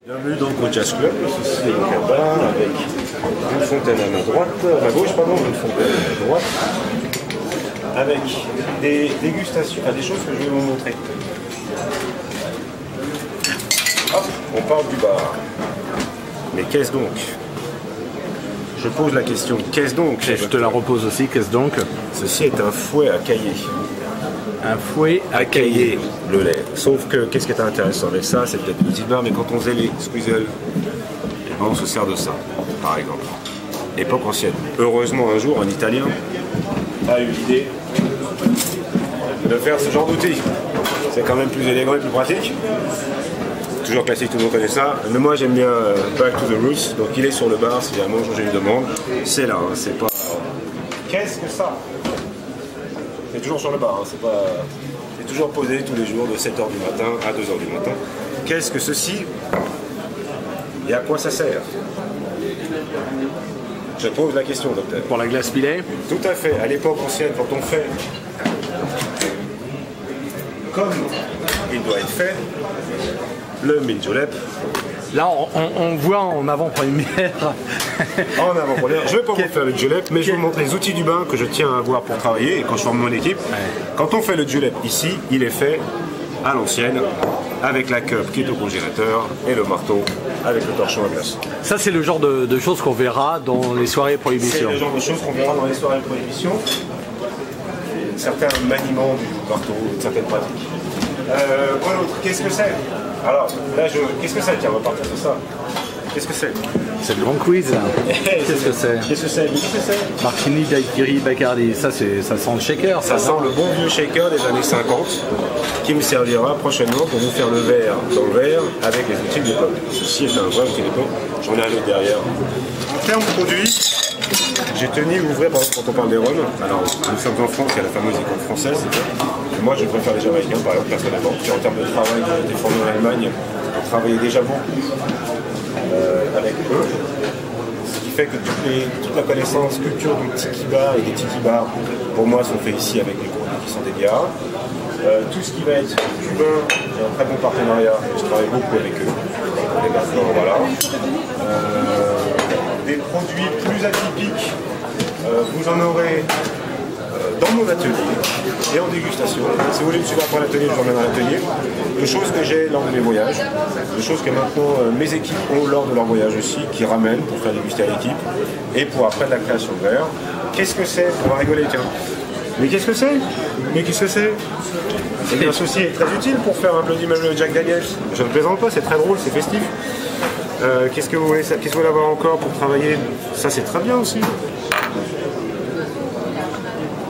Bienvenue donc au Jazz Club, ceci est donc un bar avec une fontaine à ma droite, à ma gauche pardon, une fontaine à ma droite, avec des dégustations, des choses que je vais vous montrer. Hop, on parle du bar. Mais qu'est-ce donc? Je pose la question, qu'est-ce donc? Et je te la repose aussi, qu'est-ce donc? Ceci est un fouet à cahier. Un fouet à cahier. Le lait. Sauf que, qu'est-ce qui est intéressant avec ça? C'est peut-être une petite barre, mais quand on faisait les squeezels, on se sert de ça, par exemple. Époque ancienne. Heureusement, un jour, un Italien a eu l'idée de faire ce genre d'outil. C'est quand même plus élégant et plus pratique. Toujours classique, tout le monde connaît ça. Mais moi, j'aime bien Back to the Roots. Donc, il est sur le bar, si vraiment j'ai une demande. C'est là, hein, c'est pas... Qu'est-ce que ça? C'est toujours sur le bar, hein, c'est toujours posé tous les jours de 7h du matin à 2h du matin. Qu'est-ce que ceci? Et à quoi ça sert? Je pose la question, docteur. Pour la glace pilée? Tout à fait. À l'époque ancienne, quand on fait comme il doit être fait, le mint julep. Là, on voit en avant-première. En avant-première. Je ne vais pas vous faire le julep, mais je vous montre les outils du bain que je tiens à avoir pour travailler et quand je forme mon équipe. Ouais. Quand on fait le julep ici, il est fait à l'ancienne, avec la cup qui est au congélateur et le marteau avec le torchon à glace. Ça, c'est le genre de choses qu'on verra dans les soirées prohibition. C'est le genre de choses qu'on verra dans les soirées prohibition. Certains maniements du marteau, certaines pratiques. Quoi d'autre? Qu'est-ce que c'est? Alors, là, qu'est-ce que c'est? Tiens, on va partir sur ça. Qu'est-ce que c'est? C'est le grand quiz. Qu'est-ce que c'est? Qu'est-ce que c'est? Qu'est-ce que c'est? Martini, Daiquiri, Bacardi. Ça sent le shaker. Ça sent le bon vieux shaker des années 50 qui me servira prochainement pour vous faire le verre dans le verre avec les outils d'époque. Ceci est un vrai outil d'époque. J'en ai un autre derrière. En termes de produits, j'ai tenu à ouvrir, par exemple, quand on parle des rhums. Alors, nous sommes en France, il y a la fameuse école française. Moi, je préfère les Jamaïcains, par exemple, personnellement. Puis en termes de travail, j'ai été formé en Allemagne. On travaillait déjà beaucoup avec eux. Ce qui fait que toute la connaissance, culture du tiki bar et des tiki bars, pour moi, sont faits ici avec les produits qui sont des bières. Tout ce qui va être cubain, j'ai un très bon partenariat. Je travaille beaucoup avec eux. Voilà. Des produits plus atypiques, vous en aurez dans mon atelier et en dégustation. Si vous voulez me suivre après l'atelier, je vous emmène à l'atelier. De choses que j'ai lors de mes voyages, de choses que maintenant mes équipes ont lors de leur voyage aussi, qui ramènent pour faire déguster à l'équipe et pour après de la création de verre. Qu'est-ce que c'est? On va rigoler, tiens. Mais qu'est-ce que c'est? Mais qu'est-ce que c'est? Eh bien, ceci est très utile pour faire un Bloody Mary de Jack Daniels. Je ne plaisante pas, c'est très drôle, c'est festif. Qu'est-ce que vous voulez avoir encore pour travailler? Ça, c'est très bien aussi.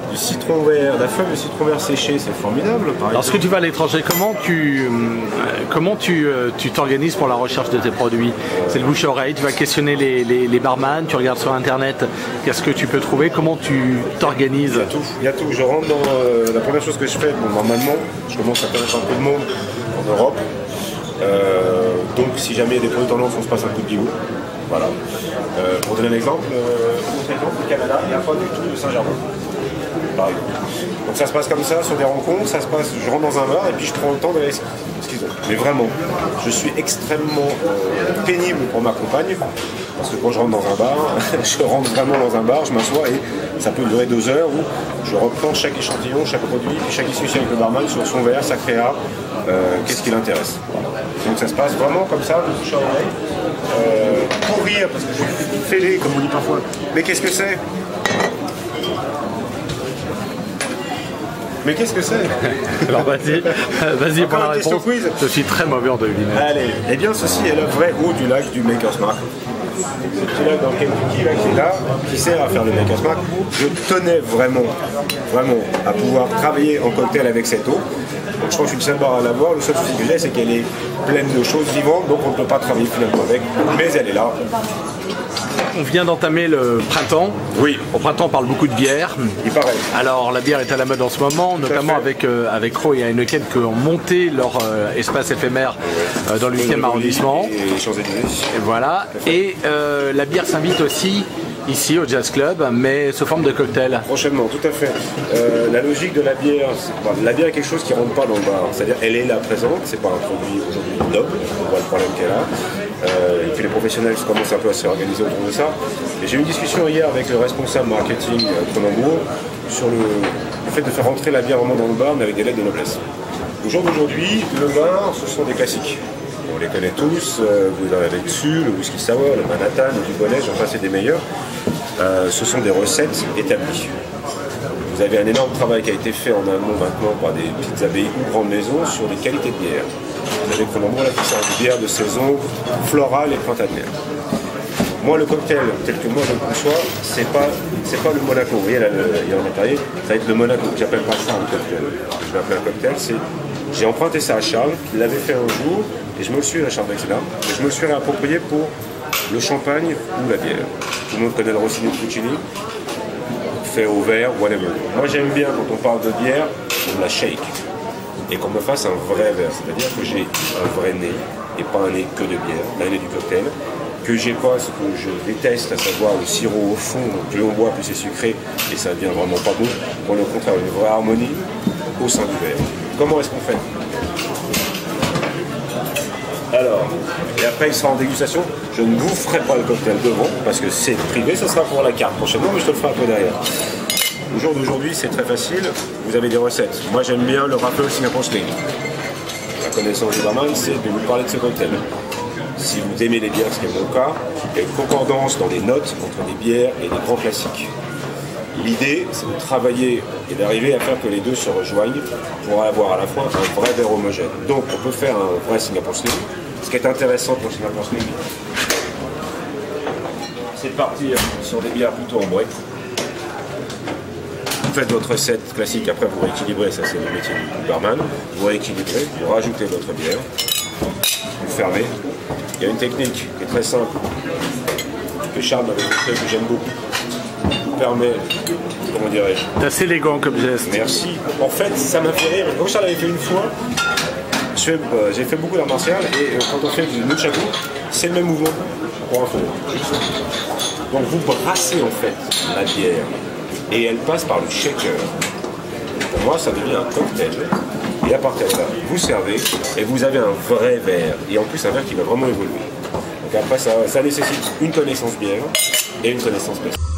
Du citron vert, la feuille de citron vert séché, c'est formidable. Lorsque tu vas à l'étranger, comment tu t'organises pour la recherche de tes produits? C'est le bouche à oreille, tu vas questionner les barman, tu regardes sur internet, qu'est-ce que tu peux trouver? Comment tu t'organises? Il y a tout. Je rentre dans la première chose que je fais, normalement, je commence à connaître un peu de monde en Europe. Donc si jamais il y a des produits tendances, on se passe un coup de bigou. Voilà. Pour donner un exemple, au Canada, il n'y a pas du tout de Saint-Germain. Par exemple. Donc ça se passe comme ça, sur des rencontres, ça se passe, je rentre dans un bar et puis je prends le temps d'aller ce qu'ils ont. Mais vraiment, je suis extrêmement pénible pour ma compagne, parce que quand je rentre dans un bar, je rentre vraiment dans un bar, je m'assois et ça peut durer 2 heures où je reprends chaque échantillon, chaque produit, puis chaque discussion avec le barman sur son verre, sa créa, qu'est-ce qui l'intéresse. Donc ça se passe vraiment comme ça, de bouche à oreille, pour rire, parce que je suis fêlé, comme on dit parfois. Mais qu'est-ce que c'est? Mais qu'est-ce que c'est? Alors vas-y pour la réponse. Quiz. Je suis très mauvais en devinette. Allez, eh bien ceci est le vrai eau du lac du Maker's Mark. Ce petit lac dans le Kentucky là, qui est là, qui sert à faire le Maker's Mark. Je tenais vraiment à pouvoir travailler en cocktail avec cette eau. Donc je crois que je suis le seul bar à l'avoir. Le seul souci que j'ai, c'est qu'elle est pleine de choses vivantes, donc on ne peut pas travailler finalement avec. Mais elle est là. On vient d'entamer le printemps. Oui. Au printemps, on parle beaucoup de bière. Il paraît. Alors, la bière est à la mode en ce moment, notamment avec Croix et Heineken qui ont monté leur espace éphémère dans le 8e arrondissement. Et Champs-Élysées. Et voilà. Et la bière s'invite aussi ici au Jazz Club, mais sous forme de cocktail. Prochainement, tout à fait. La logique de la bière, la bière est quelque chose qui ne rentre pas dans le bar. C'est-à-dire, elle est là présente, c'est pas un produit aujourd'hui noble, on voit le problème qu'elle a. Et puis les professionnels commencent un peu à se réorganiser autour de ça. Et j'ai eu une discussion hier avec le responsable marketing Cronenbourg sur le fait de faire rentrer la bière vraiment dans le bar, mais avec des lettres de noblesse. Au jour d'aujourd'hui, le bar, ce sont des classiques. On les connaît tous, vous en avez dessus, le whisky sour, le Manhattan, le Dubonnet, j'en passe, c'est des meilleurs. Ce sont des recettes établies. Vous avez un énorme travail qui a été fait en amont maintenant par des petites abbayes ou grandes maisons sur des qualités de bière. Vous avez Cronenbourg là qui sort des bières de saison florale et printanière. Moi, le cocktail tel que moi je le conçois, c'est pas le Monaco. Vous voyez là, il y a un appareil, ça va être le Monaco. J'appelle pas ça un cocktail. Je vais appeler un cocktail, j'ai emprunté ça à Charles, qui l'avait fait un jour, et je me le suis à Charles Vexila, et je me le suis réapproprié pour le champagne ou la bière. Tout le monde connaît le Rossini de Puccini, fait au verre, whatever. Moi j'aime bien quand on parle de bière, on la shake. Et qu'on me fasse un vrai verre, c'est-à-dire que j'ai un vrai nez, et pas un nez que de bière, un nez du cocktail, que j'ai pas ce que je déteste, à savoir le sirop au fond, donc plus on boit, plus c'est sucré, et ça devient vraiment pas bon. Pour le contraire, une vraie harmonie au sein du verre. Comment est-ce qu'on fait? Alors, et après il sera en dégustation. Je ne vous ferai pas le cocktail devant, parce que c'est privé, ça sera pour la carte prochainement, mais je te le ferai un peu derrière. Au jour d'aujourd'hui, c'est très facile, vous avez des recettes. Moi j'aime bien le Raffles Singapore Sling. La connaissance du barman, c'est de vous parler de ce cocktail. Si vous aimez les bières, ce qui est mon cas, il y a une concordance dans les notes entre des bières et des grands classiques. L'idée, c'est de travailler et d'arriver à faire que les deux se rejoignent pour avoir à la fois un vrai verre homogène. Donc on peut faire un vrai Singapore Sling. Ce qui est intéressant pour le Singapore Sling, c'est de partir sur des bières plutôt en boîte. Vous faites votre recette classique, après vous rééquilibrez, ça c'est le métier du barman. Vous rééquilibrez, vous rajoutez votre bière, vous fermez. Il y a une technique qui est très simple, que Charles m'avait montré, que j'aime beaucoup. Vous permet, comment dirais-je? C'est assez élégant comme geste. Merci. En fait, ça m'a fait rire. Quand Charles avait fait une fois, j'ai fait beaucoup d'art martial et quand on fait du nunchaku, c'est le même mouvement pour un feu. Donc vous brassez en fait la bière et elle passe par le shaker. Pour moi, ça devient un cocktail. Et à partir de là, vous servez et vous avez un vrai verre. Et en plus, un verre qui va vraiment évoluer. Donc après, ça nécessite une connaissance bière et une connaissance spéciale.